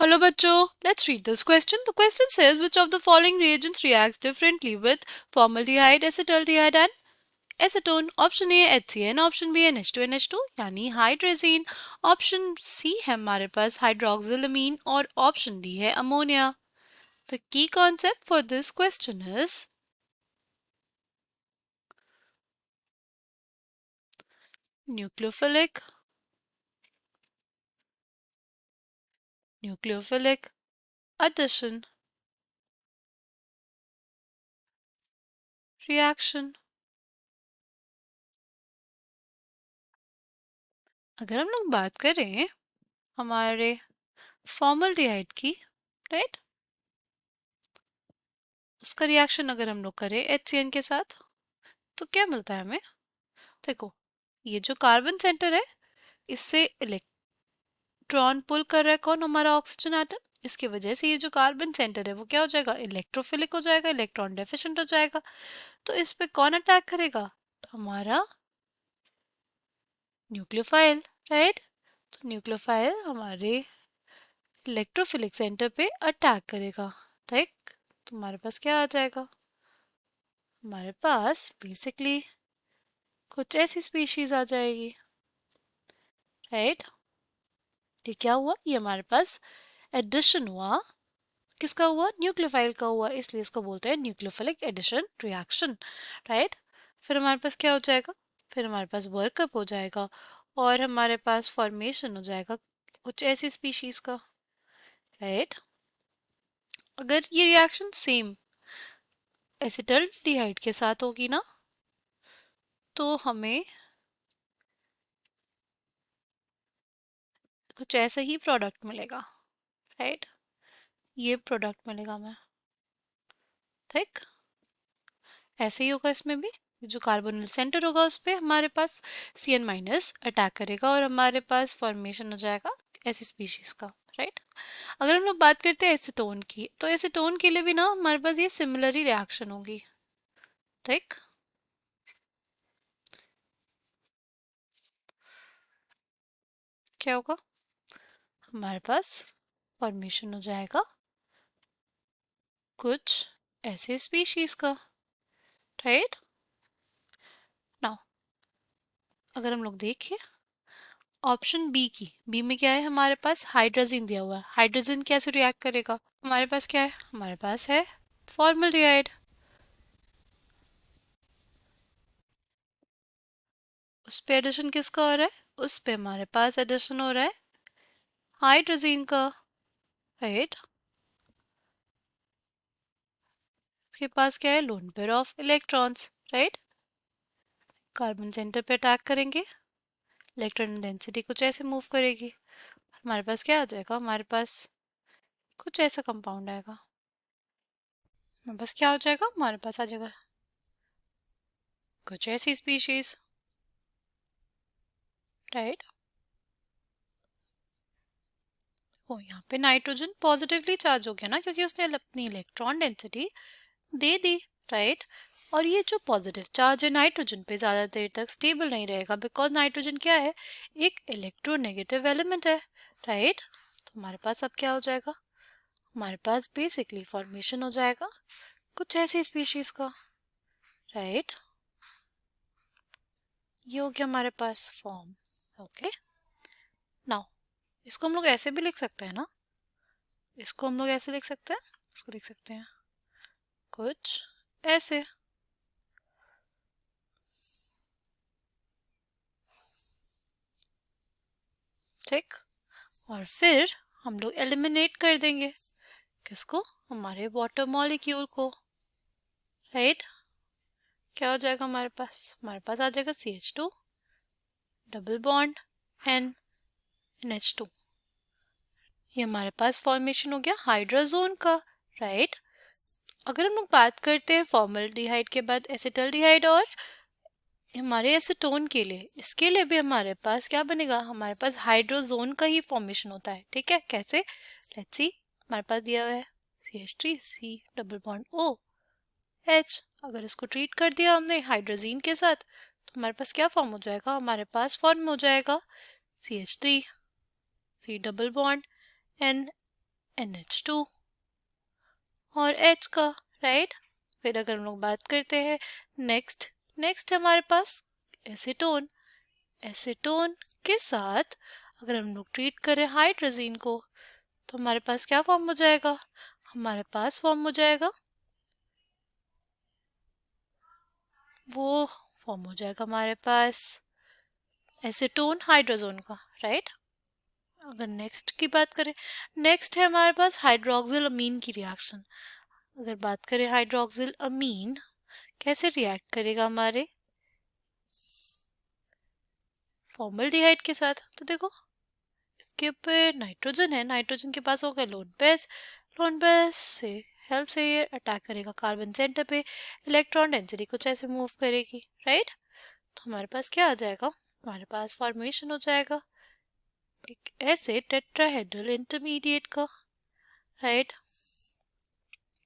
Hello बच्चों, let's read this question. The question says which of the following reagents reacts differently with formaldehyde, acetaldehyde and acetone? Option A HCN, option B NH2NH2 यानी hydrazine, option C है हमारे पास हाइड्रोक्सिलमीन और option D है ammonia. The key concept for this question is nucleophilic addition reaction. अगर हम लोग बात करें हमारे फॉर्मल्डिहाइड की, राइट, उसका रिएक्शन अगर हम लोग करें HCN के साथ तो क्या मिलता है हमें. देखो, ये जो कार्बन सेंटर है इससे इलेक्ट्रॉन पुल कर रहा है कौन, हमारा ऑक्सीजन एटम. इसकी वजह से ये जो कार्बन सेंटर है वो क्या हो जाएगा, इलेक्ट्रोफिलिक हो जाएगा, इलेक्ट्रॉन डेफिशिएंट हो जाएगा. तो इस पे कौन अटैक करेगा, हमारा न्यूक्लियोफाइल, राइट. तो न्यूक्लियोफाइल हमारे इलेक्ट्रोफिलिक सेंटर पे अटैक करेगा. ठीक, तुम्हारे पास क्या आ जाएगा, हमारे पास बेसिकली कुछ ऐसी स्पीशीज आ जाएगी, राइट. ये क्या हुआ, ये हमारे पास एडिशन हुआ, किसका हुआ, न्यूक्लियोफाइल का हुआ, इसलिए इसको बोलते हैं न्यूक्लियोफिलिक एडिशन रिएक्शन, राइट. फिर हमारे पास क्या हो जाएगा, फिर हमारे पास वर्कअप हो जाएगा और हमारे पास फॉर्मेशन हो जाएगा कुछ ऐसी स्पीशीज का, राइट. अगर ये रिएक्शन सेम एसिटल्डिहाइड के साथ होगी ना तो हमें कुछ ऐसा ही प्रोडक्ट मिलेगा, राइट. ये प्रोडक्ट मिलेगा हमें, ठीक. ऐसे ही होगा इसमें भी, जो कार्बोनिल सेंटर होगा उस पर हमारे पास CN माइनस अटैक करेगा और हमारे पास फॉर्मेशन हो जाएगा ऐसी स्पीशीज का, राइट. अगर हम लोग बात करते हैं एसीटोन की तो एसीटोन के लिए भी ना हमारे पास ये सिमिलर ही रिएक्शन होगी, ठीक. क्या होगा, हमारे पास फॉर्मेशन हो जाएगा कुछ ऐसे स्पीशीज का, राइट. नाउ अगर हम लोग देखें ऑप्शन बी की, बी में क्या है, हमारे पास हाइड्रोजन दिया हुआ है. हाइड्रोजन कैसे रिएक्ट करेगा, हमारे पास क्या है, हमारे पास है फॉर्मल्डिहाइड. उस पे एडिशन किसका हो रहा है, उस पे हमारे पास एडिशन हो रहा है हाइड्रोजन का, राइट. इसके पास क्या है, lone pair of electrons, right. Carbon centre पे अटैक करेंगे, इलेक्ट्रॉन डेंसिटी कुछ ऐसे मूव करेगी, हमारे पास क्या आ जाएगा, हमारे पास कुछ ऐसा कंपाउंड आएगा. हमारे पास क्या हो जाएगा, हमारे पास आ जाएगा कुछ ऐसी स्पीशीज, राइट. ओ, यहाँ पे नाइट्रोजन पॉजिटिवली चार्ज हो गया ना क्योंकि उसने अपनी इलेक्ट्रॉन डेंसिटी दे दी, राइट. और ये जो पॉजिटिव चार्ज है नाइट्रोजन पे ज़्यादा देर तक स्टेबल नहीं रहेगा बिकॉज नाइट्रोजन क्या है, एक इलेक्ट्रोनेगेटिव एलिमेंट है, राइट. तो हमारे पास अब क्या हो जाएगा, हमारे पास बेसिकली फॉर्मेशन हो जाएगा कुछ ऐसी स्पीशीज का, राइट. ये हो गया हमारे पास फॉर्म, ओके. नाउ इसको हम लोग ऐसे भी लिख सकते हैं ना, इसको हम लोग ऐसे लिख सकते हैं, इसको लिख सकते हैं कुछ ऐसे, ठीक. और फिर हम लोग एलिमिनेट कर देंगे किसको, हमारे वाटर मॉलिक्यूल को, राइट. क्या हो जाएगा हमारे पास आ जाएगा CH2 डबल बॉन्ड NH2. ये हमारे पास फॉर्मेशन हो गया हाइड्रोजोन का, राइट. अगर हम लोग बात करते हैं फॉर्मल्डिहाइड के बाद एसिटल्डिहाइड और हमारे एसीटोन के लिए, इसके लिए भी हमारे पास क्या बनेगा, हमारे पास हाइड्रोजोन का ही फॉर्मेशन होता है, ठीक है. कैसे, लेट्स सी. हमारे पास दिया हुआ है CH3 C double bond OH. अगर इसको ट्रीट कर दिया हमने हाइड्रोजीन के साथ तो हमारे पास क्या फॉर्म हो जाएगा, हमारे पास फॉर्म हो जाएगा CH3 C double bond NH2 और H का, राइट। फिर अगर हम लोग बात करते हैं नेक्स्ट नेक्स्ट हमारे पास एसीटोन। एसीटोन के साथ अगर हम लोग ट्रीट करें हाइड्रोजीन को तो हमारे पास क्या फॉर्म हो जाएगा? हमारे पास फॉर्म हो जाएगा, वो फॉर्म हो जाएगा हमारे पास एसीटोन हाइड्रोजोन का, राइट। अगर नेक्स्ट की बात करें, नेक्स्ट है हमारे पास हाइड्रोक्सिल अमीन की रिएक्शन। अगर बात करें हाइड्रोक्सिल अमीन कैसे रिएक्ट करेगा हमारे फॉर्मल्डिहाइड के साथ, तो देखो इसके ऊपर नाइट्रोजन है, नाइट्रोजन के पास होगा लोन पेस, लोन पेस से हेल्प से ये अटैक करेगा कार्बन सेंटर पे, इलेक्ट्रॉन डेंसिटी कुछ ऐसे मूव करेगी, राइट। तो हमारे पास क्या आ जाएगा? हमारे पास फॉर्मेशन हो जाएगा एक ऐसे टेट्राहेड्रल इंटरमीडिएट का, राइट।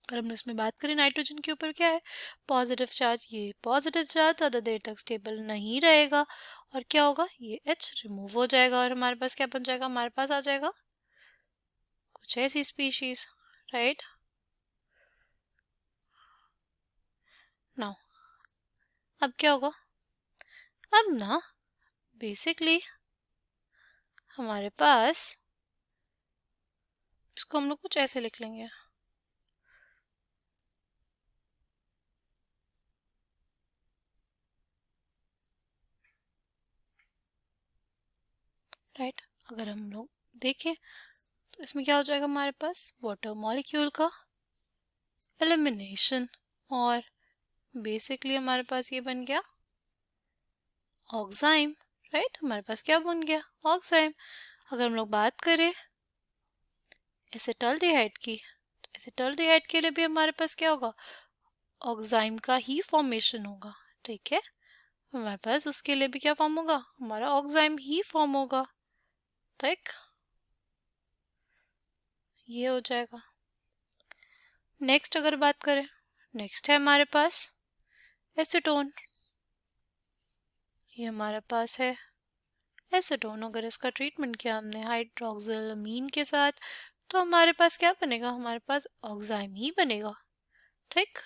अगर हम इसमें बात करें नाइट्रोजन के ऊपर क्या है? Positive charge. ये पॉजिटिव चार्ज ज़्यादा देर तक स्टेबल नहीं रहेगा और क्या होगा? ये H रिमूव हो जाएगा और हमारे पास क्या बन जाएगा? हमारे पास आ जाएगा कुछ ऐसी स्पीशीज, राइट। नाउ अब क्या होगा? अब ना बेसिकली हमारे पास इसको हम लोग कुछ ऐसे लिख लेंगे, राइट। अगर हम लोग देखें तो इसमें क्या हो जाएगा? हमारे पास वाटर मॉलिक्यूल का एलिमिनेशन और बेसिकली हमारे पास ये बन गया ऑक्साइम, राइट। हमारे पास क्या बन गया? ऑक्साइम। अगर हम लोग बात करें एसिटाल्डिहाइड की तो एसिटाल्डिहाइड के लिए भी हमारे पास क्या होगा? ऑक्साइम का ही फॉर्मेशन होगा, ठीक है। हमारे पास उसके लिए भी क्या फॉर्म होगा? हमारा ऑक्साइम ही फॉर्म होगा, ठीक। ये हो जाएगा। नेक्स्ट अगर बात करें, नेक्स्ट है हमारे पास एसीटोन। ये हमारे पास है एसीटोन। अगर इसका ट्रीटमेंट किया हमने हाइड्रोक्सिल अमीन के साथ तो हमारे पास क्या बनेगा? हमारे पास ऑक्साइम ही बनेगा, ठीक।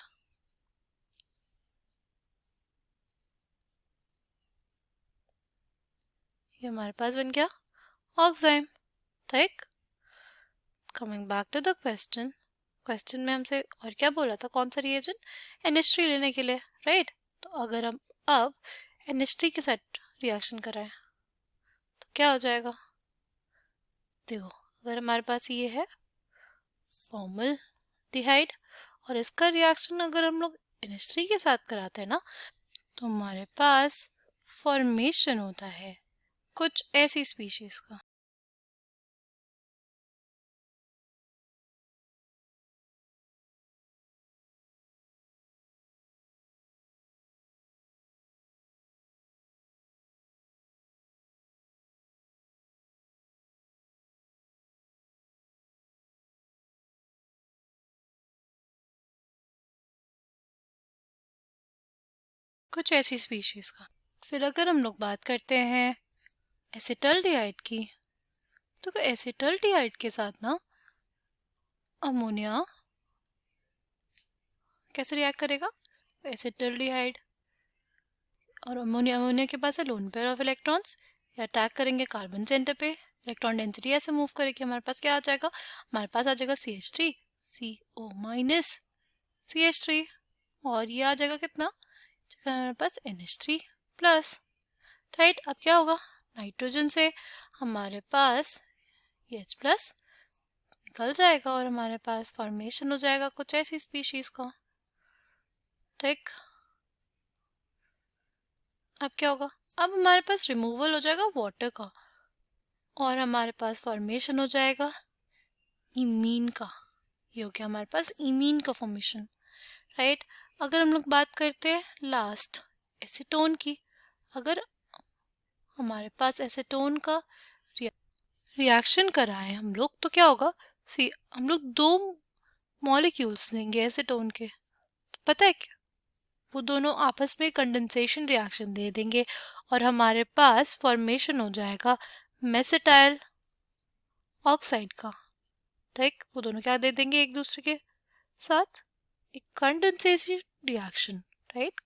ये हमारे पास बन गया ऑक्साइम, ठीक। Coming back to the question, question में हमसे और क्या बोला था? कौन सा रिएजेंट? NH3 लेने के लिए, राइट। तो अगर हम अब NH3 के साथ रिएक्शन कराएं तो क्या हो जाएगा? देखो अगर हमारे पास ये है फॉर्मल्डिहाइड और इसका रिएक्शन अगर हम लोग NH3 के साथ कराते हैं ना तो हमारे पास फॉर्मेशन होता है कुछ ऐसी स्पीशीज का, कुछ ऐसी स्पीशीज का। फिर अगर हम लोग बात करते हैं एसिटल्डिहाइड की तो एसिटल्डिहाइड के साथ ना अमोनिया कैसे रिएक्ट करेगा? एसिटल्डिहाइड और अमोनिया, अमोनिया के पास है लोन पेयर ऑफ इलेक्ट्रॉन्स, ये अटैक करेंगे कार्बन सेंटर पे, इलेक्ट्रॉन डेंसिटी ऐसे मूव करेगी, हमारे पास क्या आ जाएगा? हमारे पास आ जाएगा CH3 CO माइनस CH3 और ये आ जाएगा कितना? हमारे पास NH3 प्लस, राइट। अब क्या होगा? नाइट्रोजन से हमारे पास ये H प्लस निकल जाएगा और हमारे पास फॉर्मेशन हो जाएगा कुछ ऐसी स्पीशीज का, ठीक। अब क्या होगा? अब हमारे पास रिमूवल हो जाएगा वाटर का और हमारे पास फॉर्मेशन हो जाएगा इमीन का। ये हो गया हमारे पास इमीन का फॉर्मेशन, राइट। अगर हम लोग बात करते हैं लास्ट एसीटोन की, अगर हमारे पास एसीटोन का रिएक्शन कराए हम लोग तो क्या होगा? सी हम लोग दो मॉलिक्यूल्स लेंगे एसीटोन के, तो पता है क्या? वो दोनों आपस में कंडेंसेशन रिएक्शन दे देंगे और हमारे पास फॉर्मेशन हो जाएगा मेसेटाइल ऑक्साइड का, ठीक, वो दोनों क्या दे देंगे एक दूसरे के साथ, एक कंडेंसेशन रिएक्शन, राइट।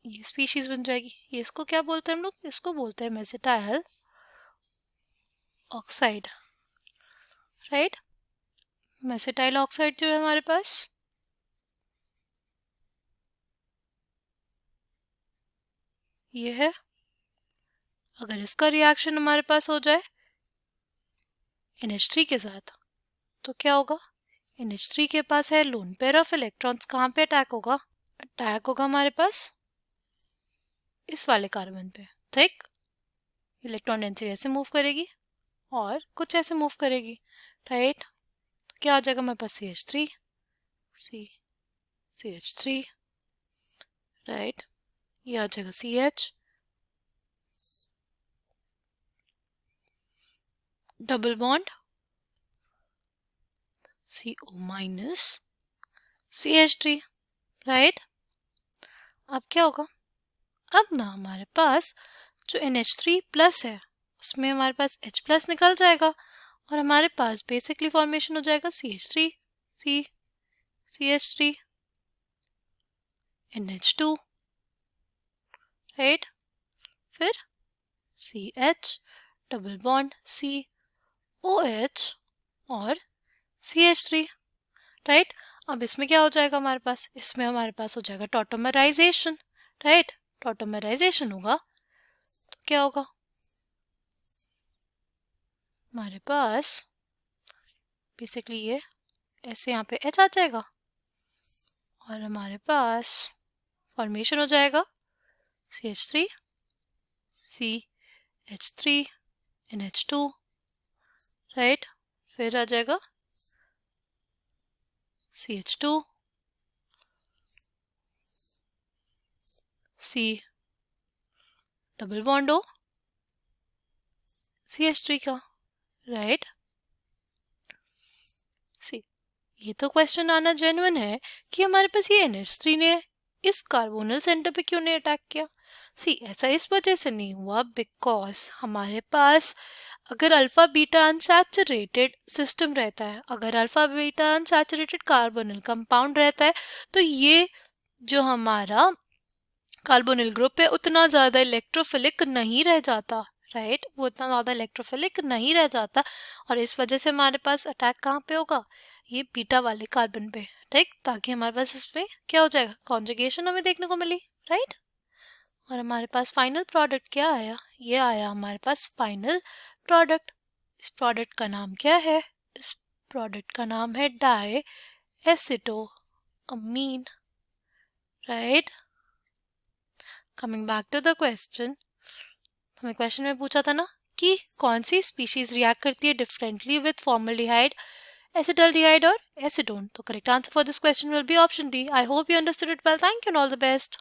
ये स्पीशीज बन जाएगी। ये इसको क्या बोलते हैं हम लोग, इसको बोलते हैं मेसेटाइल ऑक्साइड, राइट। मेसेटाइल ऑक्साइड जो है हमारे पास, ये है। अगर इसका रिएक्शन हमारे पास हो जाए NH3 के साथ तो क्या होगा, NH3 के पास है लोन पेयर ऑफ इलेक्ट्रॉन्स, कहाँ पे अटैक होगा, अटैक होगा हमारे पास इस वाले कार्बन पे, ठीक। इलेक्ट्रॉन डेंसिटी ऐसे मूव करेगी और कुछ ऐसे मूव करेगी, राइट। तो क्या आ जाएगा हमारे पास CH3, CH3, राइट। ये आ जाएगा CH, double bond CO minus CH3, right. अब क्या होगा, अब ना हमारे पास जो NH3 प्लस है उसमें हमारे पास H प्लस निकल जाएगा और हमारे पास बेसिकली फॉर्मेशन हो जाएगा CH3, CH3, NH2, राइट। फिर CH, डबल बॉन्ड COH और CH3, राइट। अब इसमें क्या हो जाएगा हमारे पास, इसमें हमारे पास हो जाएगा टॉटोमराइजेशन, राइट। टॉटोमराइजेशन होगा तो क्या होगा, हमारे पास बेसिकली ये ऐसे यहाँ पे H आ जाएगा और हमारे पास फॉर्मेशन हो जाएगा CH3, CH3, NH2, राइट। फिर आ जाएगा CH2, C double bond O CH3 का, राइट। सी, ये तो क्वेश्चन आना जेन्युइन है कि हमारे पास ये NH3 ने इस कार्बोनल सेंटर पे क्यों नहीं अटैक किया। सी, ऐसा इस वजह से नहीं हुआ बिकॉज हमारे पास अगर अल्फा बीटा अनसैचुरेटेड सिस्टम रहता है, अगर alpha beta unsaturated carbonyl compound रहता है तो ये जो हमारा कार्बोनिल ग्रुप है उतना ज़्यादा इलेक्ट्रोफिलिक नहीं रह जाता, राइट। वो उतना ज़्यादा इलेक्ट्रोफिलिक नहीं रह जाता और इस वजह से हमारे पास अटैक कहाँ पे होगा, ये बीटा वाले कार्बन पे, ठीक। ताकि हमारे पास इसमें क्या हो जाएगा, कॉन्जुगेशन हमें देखने को मिली, राइट। और हमारे पास फाइनल प्रोडक्ट क्या आया, ये आया हमारे पास फाइनल प्रोडक्ट। इस प्रोडक्ट का नाम क्या है, इस प्रोडक्ट का नाम है di acetoamine, right. Coming back to the question, हमें क्वेश्चन में पूछा था ना कि कौन सी स्पीशीज रिएक्ट करती है डिफरेंटली विद फॉर्मल्डिहाइड, एसिटल्डिहाइड और एसीटोन। तो correct answer for this question will be option D. I hope you understood it well. Thank you and all the best.